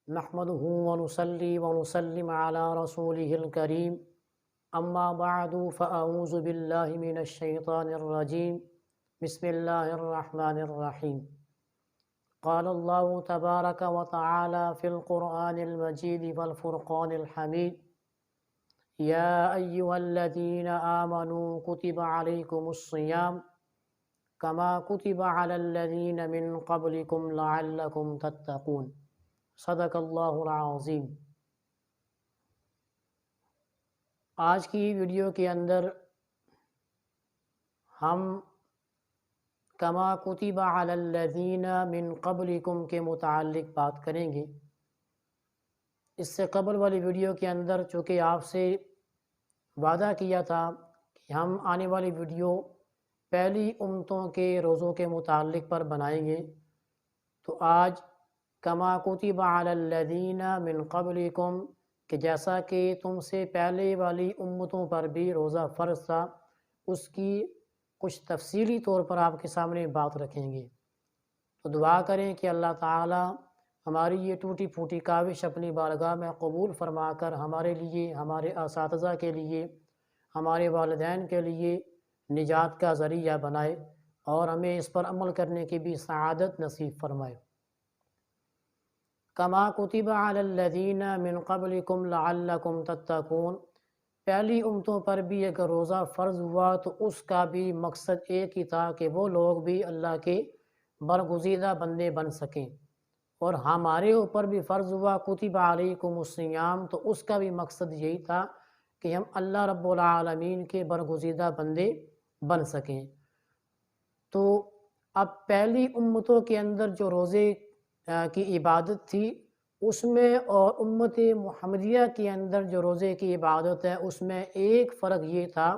نحمده ونصلي ونسلم على رسوله الكريم أما بعد فأعوذ بالله من الشيطان الرجيم بسم الله الرحمن الرحيم قال الله تبارك وتعالى في القرآن المجيد والفرقان الحميد يا أيها الذين آمنوا كتب عليكم الصيام كما كتب على الذين من قبلكم لعلكم تتقون صدق اللہ العظیم۔ آج کی ویڈیو کے اندر ہم کما کتب علی الذین من قبلکم کے متعلق بات کریں گے۔ اس سے قبل والی ویڈیو کے اندر چونکہ آپ سے وعدہ کیا تھا کہ ہم آنے والی ویڈیو پہلی امتوں کے روزوں کے متعلق پر بنائیں گے، تو آج کما کتب علی الذین من قبلکم کہ جیسا کہ تم سے پہلے والی امتوں پر بھی روزہ فرض تھا، اس کی کچھ تفصیلی طور پر آپ کے سامنے بات رکھیں گے۔ تو دعا کریں کہ اللہ تعالی ہماری یہ ٹوٹی پھوٹی کاوش اپنی بارگاہ میں قبول فرما کر ہمارے لیے، ہمارے اساتذہ کے لیے، ہمارے والدین کے لیے نجات کا ذریعہ بنائے اور ہمیں اس پر عمل کرنے کی بھی سعادت نصیب فرمائے۔ کما کتب علی الذین من قبلکم لعلکم تتقون، پہلی امتوں پر بھی اگر روزہ فرض ہوا تو اس کا بھی مقصد ایک ہی تھا کہ وہ لوگ بھی اللہ کے برگزیدہ بندے بن سکیں، اور ہمارے اوپر بھی فرض ہوا کتب علیکم الصیام، تو اس کا بھی مقصد یہی تھا کہ ہم اللہ رب العالمین کے برگزیدہ بندے بن سکیں۔ تو اب پہلی امتوں کے اندر جو روزے کی عبادت تھی اس میں اور امت محمدیہ کے اندر جو روزے کی عبادت ہے اس میں ایک فرق یہ تھا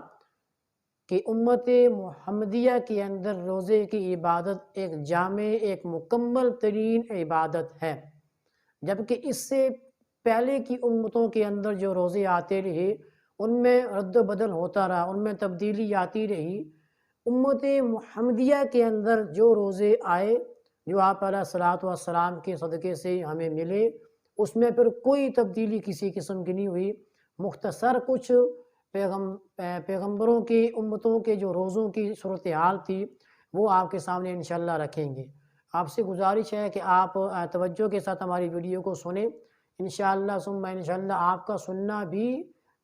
کہ امت محمدیہ کے اندر روزے کی عبادت ایک جامع، ایک مکمل ترین عبادت ہے، جبکہ اس سے پہلے کی امتوں کے اندر جو روزے آتے رہے ان میں رد و بدل ہوتا رہا، ان میں تبدیلی آتی رہی۔ امت محمدیہ کے اندر جو روزے آئے، جو آپ علیہ الصلوۃ والسلام کے صدقے سے ہمیں ملے، اس میں پھر کوئی تبدیلی کسی قسم کی نہیں ہوئی۔ مختصر کچھ پیغمبروں کی امتوں کے جو روزوں کی صورتحال تھی وہ آپ کے سامنے انشاءاللہ رکھیں گے۔ آپ سے گزارش ہے کہ آپ توجہ کے ساتھ ہماری ویڈیو کو سنیں، انشاءاللہ ثم انشاءاللہ آپ کا سننا بھی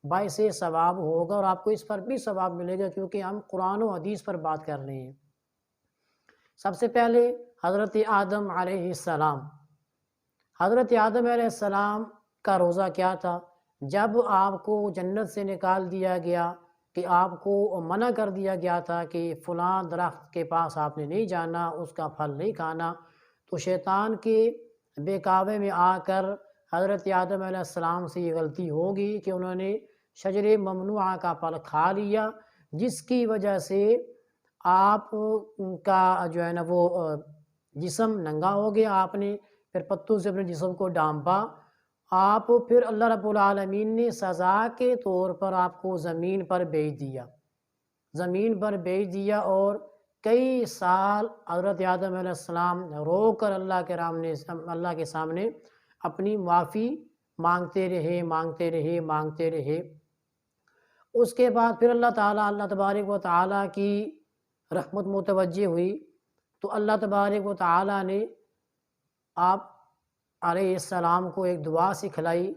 باعث ثواب ہوگا اور آپ کو اس پر بھی ثواب ملے گا، کیونکہ ہم قرآن و حدیث پر بات کر رہے ہیں۔ سب سے پہلے حضرت آدم علیہ السلام، حضرت آدم علیہ السلام کا روزہ کیا تھا؟ جب آپ کو جنت سے نکال دیا گیا، کہ آپ کو منع کر دیا گیا تھا کہ فلاں درخت کے پاس آپ نے نہیں جانا، اس کا پھل نہیں کھانا، تو شیطان کے بہکاوے میں آ کر حضرت آدم علیہ السلام سے یہ غلطی ہوگی کہ انہوں نے شجر ممنوعہ کا پھل کھا لیا، جس کی وجہ سے آپ کا جو ہے نا وہ جسم ننگا ہو گیا۔ آپ نے پھر پتوں سے اپنے جسم کو ڈھانپا، آپ پھر اللہ رب العالمین نے سزا کے طور پر آپ کو زمین پر بھیج دیا، زمین پر بھیج دیا، اور کئی سال حضرت آدم علیہ السلام رو کر اللہ کے سامنے اپنی معافی مانگتے رہے۔ اس کے بعد پھر اللہ تبارک و تعالیٰ کی رحمت متوجہ ہوئی، تو اللہ تبارک و تعالیٰ نے آپ علیہ السلام کو ایک دعا سکھلائی،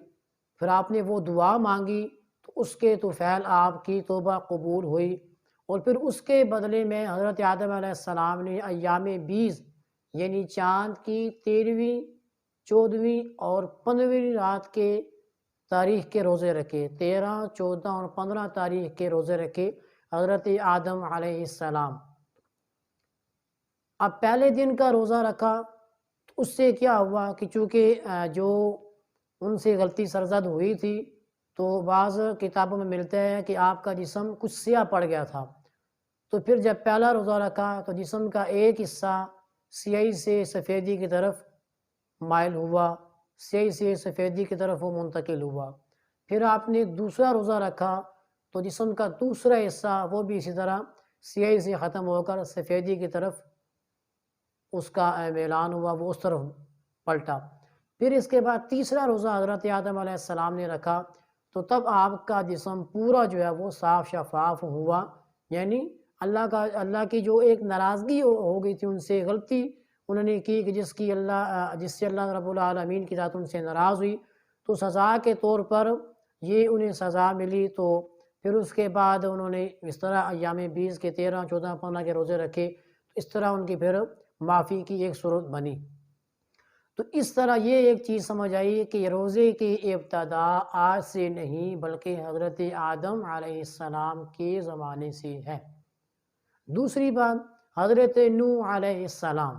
پھر آپ نے وہ دعا مانگی تو اس کے طفیل آپ کی توبہ قبول ہوئی، اور پھر اس کے بدلے میں حضرت آدم علیہ السلام نے ایام 20 یعنی چاند کی 13ویں، 14ویں اور 15ویں رات کے تاریخ کے روزے رکھے، 13، 14 اور 15 تاریخ کے روزے رکھے حضرت آدم علیہ السلام۔ اب پہلے دن کا روزہ رکھا تو اس سے کیا ہوا کہ چونکہ جو ان سے غلطی سرزد ہوئی تھی، تو بعض کتابوں میں ملتا ہے کہ آپ کا جسم کچھ سیاہ پڑ گیا تھا، تو پھر جب پہلا روزہ رکھا تو جسم کا ایک حصہ سیاہی سے سفیدی کی طرف مائل ہوا، سیاہی سے سفیدی کی طرف وہ منتقل ہوا۔ پھر آپ نے دوسرا روزہ رکھا تو جسم کا دوسرا حصہ وہ بھی اسی طرح سیاہی سے ختم ہو کر سفیدی کی طرف اس کا میلان ہوا، وہ اس طرف پلٹا۔ پھر اس کے بعد تیسرا روزہ حضرت آدم علیہ السلام نے رکھا، تو تب آپ کا جسم پورا جو ہے وہ صاف شفاف ہوا، یعنی اللہ کی جو ایک ناراضگی ہو گئی تھی ان سے، غلطی انہوں نے کی کہ جس سے اللہ رب العالمین کی ذات ان سے ناراض ہوئی، تو سزا کے طور پر یہ انہیں سزا ملی۔ تو پھر اس کے بعد انہوں نے اس طرح ایام 20 کے 13، 14، 15 کے روزے رکھے، اس طرح ان کی پھر معافی کی ایک صورت بنی۔ تو اس طرح یہ ایک چیز سمجھ آئی کہ روزے کی ابتدا آج سے نہیں بلکہ حضرت آدم علیہ السلام کے زمانے سے ہے۔ دوسری بات، حضرت نوح علیہ السلام،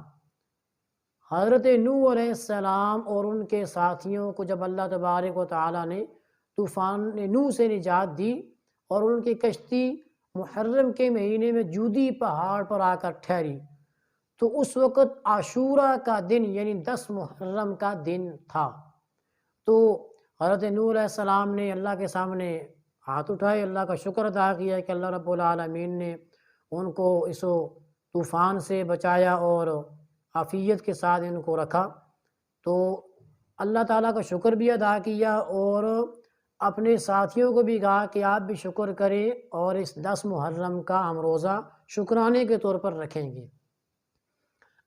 حضرت نوح علیہ السلام اور ان کے ساتھیوں کو جب اللہ تبارک و تعالیٰ نے طوفان نوح سے نجات دی اور ان کی کشتی محرم کے مہینے میں جودی پہاڑ پر آ کر ٹھہری، تو اس وقت عاشورہ کا دن یعنی 10 محرم کا دن تھا۔ تو حضرت نوح علیہ السلام نے اللہ کے سامنے ہاتھ اٹھائے، اللہ کا شکر ادا کیا کہ اللہ رب العالمین نے ان کو اس طوفان سے بچایا اور عافیت کے ساتھ ان کو رکھا۔ تو اللہ تعالیٰ کا شکر بھی ادا کیا اور اپنے ساتھیوں کو بھی کہا کہ آپ بھی شکر کریں اور اس 10 محرم کا ہم روزہ شکرانے کے طور پر رکھیں گے۔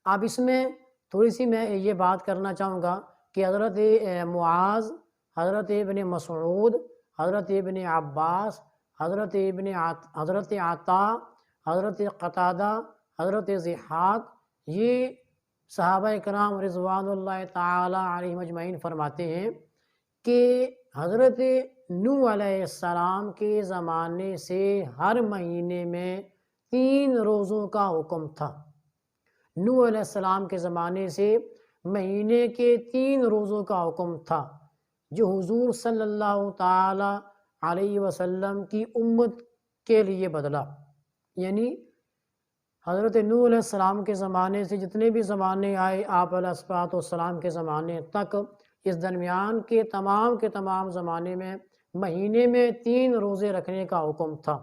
اب اس میں تھوڑی سی میں یہ بات کرنا چاہوں گا کہ حضرت معاذ، حضرت ابن مسعود، حضرت ابن عباس، حضرت عطا، حضرت قتادہ، حضرت ضحاک، یہ صحابہ کرام رضوان اللہ تعالی علیہم اجمعین فرماتے ہیں کہ حضرت نوح علیہ السلام کے زمانے سے ہر مہینے میں 3 روزوں کا حکم تھا۔ نوح علیہ السلام کے زمانے سے مہینے کے 3 روزوں کا حکم تھا، جو حضور صلی اللہ تعالی علیہ وسلم کی امت کے لیے بدلا۔ یعنی حضرت نوح علیہ السلام کے زمانے سے جتنے بھی زمانے آئے آپ علیہ السلام کے زمانے تک، اس درمیان کے تمام زمانے میں مہینے میں 3 روزے رکھنے کا حکم تھا۔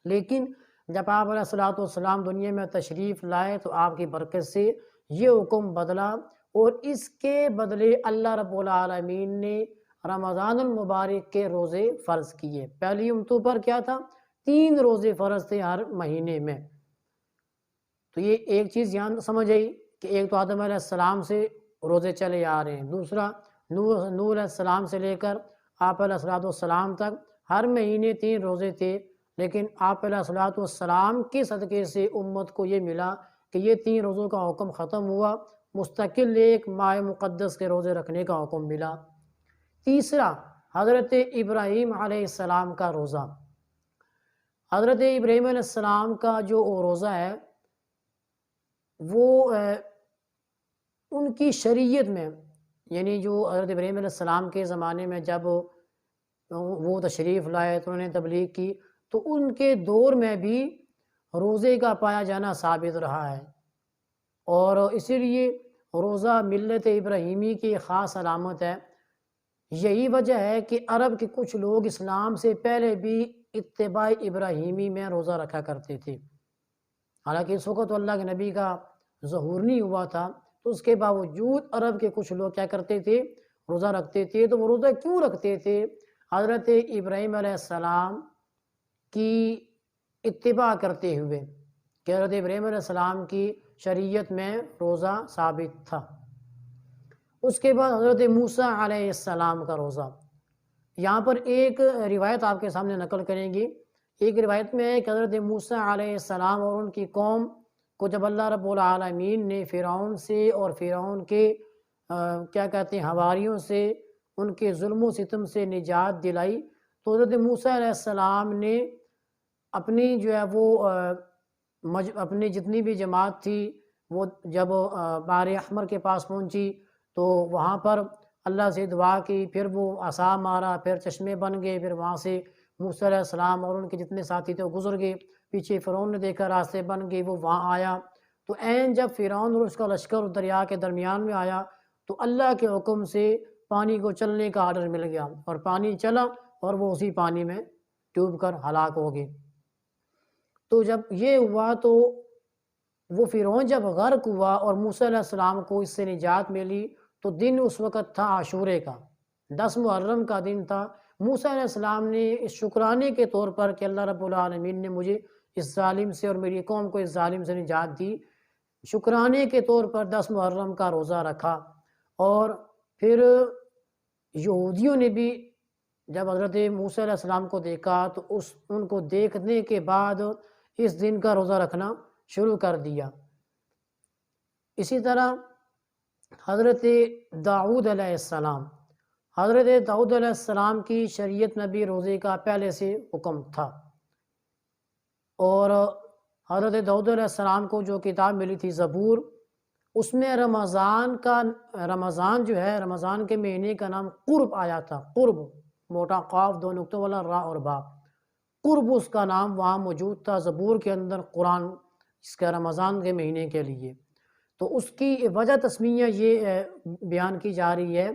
لیکن جب آپ علیہ السلام دنیا میں تشریف لائے تو آپ کی برکت سے یہ حکم بدلا اور اس کے بدلے اللہ رب العالمین نے رمضان المبارک کے روزے فرض کیے۔ پہلی امتوں پر کیا تھا؟ 3 روزے فرض تھے ہر مہینے میں۔ تو یہ ایک چیز یہاں سمجھ آئی کہ ایک تو آدم علیہ السلام سے روزے چلے آ رہے ہیں، دوسرا نوح علیہ السلام سے لے کر آپ علیہ السلام تک ہر مہینے 3 روزے تھے، لیکن آپ علیہ السلام کے صدقے سے امت کو یہ ملا کہ یہ 3 روزوں کا حکم ختم ہوا، مستقل ایک ماہ مقدس کے روزے رکھنے کا حکم ملا۔ تیسرا، حضرت ابراہیم علیہ السلام کا روزہ۔ حضرت ابراہیم علیہ السلام کا جو روزہ ہے وہ ان کی شریعت میں، یعنی جو حضرت ابراہیم علیہ السلام کے زمانے میں جب وہ تشریف لائے تو انہوں نے تبلیغ کی، تو ان کے دور میں بھی روزے کا پایا جانا ثابت رہا ہے، اور اسی لیے روزہ ملت ابراہیمی کی خاص علامت ہے۔ یہی وجہ ہے کہ عرب کے کچھ لوگ اسلام سے پہلے بھی اتباع ابراہیمی میں روزہ رکھا کرتے تھے، حالانکہ اس وقت تو اللہ کے نبی کا ظہور نہیں ہوا تھا، تو اس کے باوجود عرب کے کچھ لوگ کیا کرتے تھے؟ روزہ رکھتے تھے۔ تو وہ روزہ کیوں رکھتے تھے؟ حضرت ابراہیم علیہ السلام کی اتباع کرتے ہوئے کہ حضرت ابراہیم علیہ السلام کی شریعت میں روزہ ثابت تھا۔ اس کے بعد حضرت موسیٰ علیہ السلام کا روزہ۔ یہاں پر ایک روایت آپ کے سامنے نقل کریں گے۔ ایک روایت میں ہے کہ حضرت موسیٰ علیہ السلام اور ان کی قوم کو جب اللہ رب العالمین نے فرعون سے اور فرعون کے حواریوں سے ان کے ظلم و ستم سے نجات دلائی، تو حضرت موسیٰ علیہ السلام نے اپنی جو ہے وہ اپنی جتنی بھی جماعت تھی وہ جب بحر احمر کے پاس پہنچی تو وہاں پر اللہ سے دعا کی، پھر وہ عصا مارا، پھر چشمے بن گئے، پھر وہاں سے موسیٰ علیہ السلام اور ان کے جتنے ساتھی تھے وہ گزر گئے، پیچھے فرعون نے دیکھا راستے بن گئے، وہ وہاں آیا، تو عین جب فرعون اور اس کا لشکر دریا کے درمیان میں آیا تو اللہ کے حکم سے پانی کو چلنے کا آرڈر مل گیا اور پانی چلا اور وہ اسی پانی میں ڈوب کر ہلاک ہو گئے۔ تو جب یہ ہوا تو وہ فرعون جب غرق ہوا اور موسیٰ علیہ السلام کو اس سے نجات ملی، تو دن اس وقت تھا عاشورے کا، 10 محرم کا دن تھا۔ موسیٰ علیہ السلام نے اس شکرانے کے طور پر کہ اللہ رب العالمین نے مجھے اس ظالم سے اور میری قوم کو اس ظالم سے نجات دی، شکرانے کے طور پر 10 محرم کا روزہ رکھا۔ اور پھر یہودیوں نے بھی جب حضرت موسیٰ علیہ السلام کو دیکھا تو ان کو دیکھنے کے بعد اس دن کا روزہ رکھنا شروع کر دیا۔ اسی طرح حضرت داؤد علیہ السلام، حضرت داؤد علیہ السلام کی شریعت میں بھی روزے کا پہلے سے حکم تھا، اور حضرت داؤد علیہ السلام کو جو کتاب ملی تھی زبور، اس میں رمضان جو ہے رمضان کے مہینے کا نام قرب آیا تھا، قرب، موٹا قاف 2 نقطوں والا را اور با، قرب اس کا نام وہاں موجود تھا زبور کے اندر، قرآن اس کا رمضان کے مہینے کے لیے۔ تو اس کی وجہ تسمیہ یہ بیان کی جا رہی ہے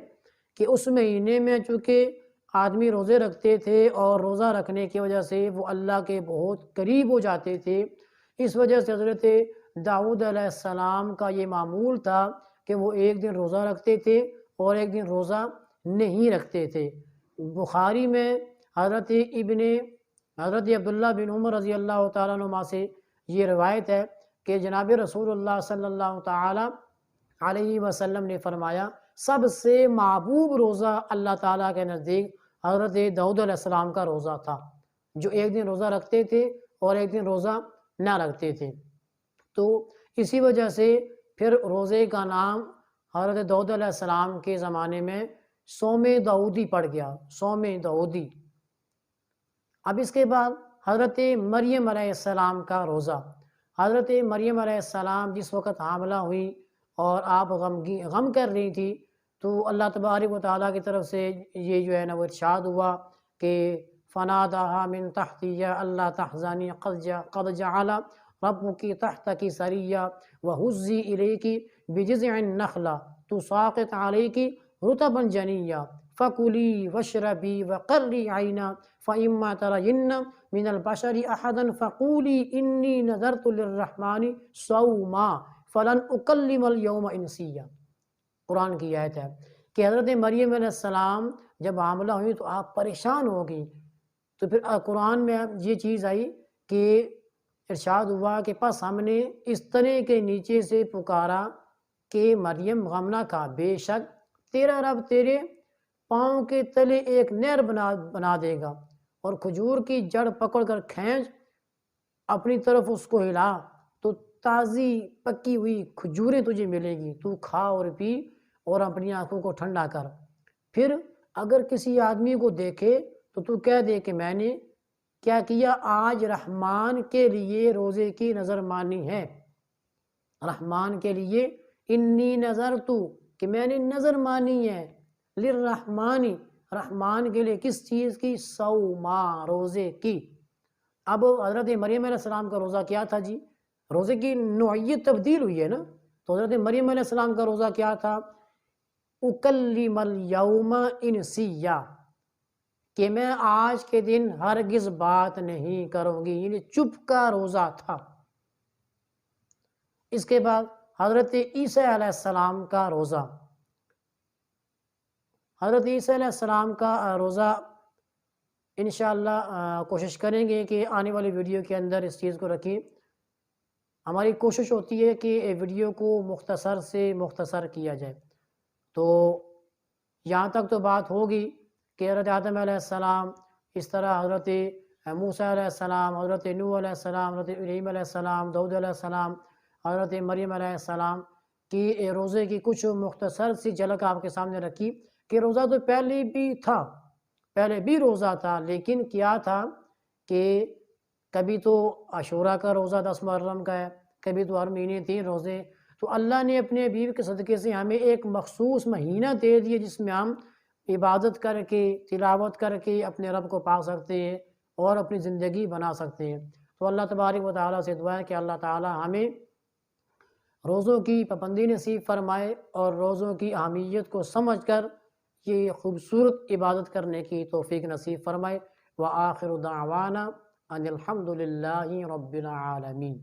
کہ اس مہینے میں چونکہ آدمی روزے رکھتے تھے اور روزہ رکھنے کی وجہ سے وہ اللہ کے بہت قریب ہو جاتے تھے، اس وجہ سے حضرت داؤد علیہ السلام کا یہ معمول تھا کہ وہ ایک دن روزہ رکھتے تھے اور ایک دن روزہ نہیں رکھتے تھے۔ بخاری میں حضرت عبداللہ بن عمر رضی اللہ تعالیٰ عنہ سے یہ روایت ہے کہ جناب رسول اللہ صلی اللہ تعالیٰ علیہ وسلم نے فرمایا، سب سے محبوب روزہ اللہ تعالیٰ کے نزدیک حضرت داؤد علیہ السلام کا روزہ تھا، جو ایک دن روزہ رکھتے تھے اور ایک دن روزہ نہ رکھتے تھے۔ تو اسی وجہ سے پھر روزے کا نام حضرت داؤد علیہ السلام کے زمانے میں صوم داؤدی پڑ گیا، صوم داؤدی۔ اب اس کے بعد حضرت مریم علیہ السلام کا روزہ۔ حضرت مریم علیہ السلام جس وقت حاملہ ہوئی اور آپ غم کر رہی تھی، تو اللہ تبارک و تعالیٰ کی طرف سے یہ جو ہے نا وہ ارشاد ہوا کہ فَنَادَاهَا مِن تَحْتِهَا يَا أَلَّا تَحْزَنِي قَدْ جَعَلَ رَبُّكِ تَحْتَكِ سَرِيًّا وَهُزِّي إِلَيْكِ بِجِذْعِ النَّخْلَةِ تُسَاقِطْ عَلَيْكِ رُطَبًا جَنِيًّا فَكُلِي وَاشْرَبِي وَقَرِّي عَيْنًا فَإِمَّا تَرَيِنَّ مِنَ الْبَشَرِ أَحَدًا فَقُولِي إِنِّي نَذَرْتُ لِلرَّحْمَنِ صَوْمًا فَلَنْ أُكَلِّمَ الْيَوْمَ إِنْسِيًّا۔ قرآن کی آیت ہے کہ حضرت مریم علیہ السلام جب حاملہ ہوئی تو آپ پریشان ہو گئی، تو پھر قرآن میں یہ چیز آئی کہ ارشاد ہوا کہ پس ہم نے اس تنے کے نیچے سے پکارا کہ مریم غم نہ کھا، بے شک تیرا رب تیرے پاؤں کے تلے ایک نہر بنا دے گا، اور کھجور کی جڑ پکڑ کر کھینچ اپنی طرف اس کو ہلا تو تازی پکی ہوئی کھجوریں تجھے ملے گی، تو کھا اور پی اور اپنی آنکھوں کو ٹھنڈا کر۔ پھر اگر کسی آدمی کو دیکھے تو کہہ دے کہ میں نے کیا کیا، آج رحمان کے لیے روزے کی نظر مانی ہے، رحمان کے لیے انی نظرتو کہ میں نے نظر مانی ہے، للرحمانی رحمان کے لیے کس چیز کی، صوما روزے کی۔ اب حضرت مریم علیہ السلام کا روزہ کیا تھا جی؟ روزے کی نوعیت تبدیل ہوئی ہے نا، تو حضرت مریم علیہ السلام کا روزہ کیا تھا، اکلم الیوم انسیہ، کہ میں آج کے دن ہرگز بات نہیں کروں گی، یعنی چپ کا روزہ تھا۔ اس کے بعد حضرت عیسیٰ علیہ السلام کا روزہ۔ حضرت عیسیٰ علیہ السلام کا روزہ انشاءاللہ کوشش کریں گے کہ آنے والی ویڈیو کے اندر اس چیز کو رکھیں۔ ہماری کوشش ہوتی ہے کہ ویڈیو کو مختصر سے مختصر کیا جائے۔ تو یہاں تک تو بات ہوگی کہ حضرت آدم علیہ السلام، اس طرح حضرت موسیٰ علیہ السلام، حضرت نوح علیہ السلام، حضرت ابراہیم علیہ السلام، داؤد علیہ السلام، حضرت مریم علیہ السلام کی روزے کی کچھ مختصر سی جھلک آپ کے سامنے رکھی کہ روزہ تو پہلے بھی تھا، پہلے بھی روزہ تھا، لیکن کیا تھا کہ کبھی تو عاشورہ کا روزہ 10 محرم کا ہے، کبھی تو ہر مہینے 3 روزے۔ تو اللہ نے اپنے حبیب کے صدقے سے ہمیں ایک مخصوص مہینہ دے دیا جس میں ہم عبادت کر کے، تلاوت کر کے اپنے رب کو پا سکتے ہیں اور اپنی زندگی بنا سکتے ہیں۔ تو اللہ تبارک و تعالیٰ سے دعا ہے کہ اللہ تعالیٰ ہمیں روزوں کی پابندی نصیب فرمائے اور روزوں کی اہمیت کو سمجھ کر یہ خوبصورت عبادت کرنے کی توفیق نصیب فرمائے۔ وآخر دعوانا ان الحمد للہ رب العالمین۔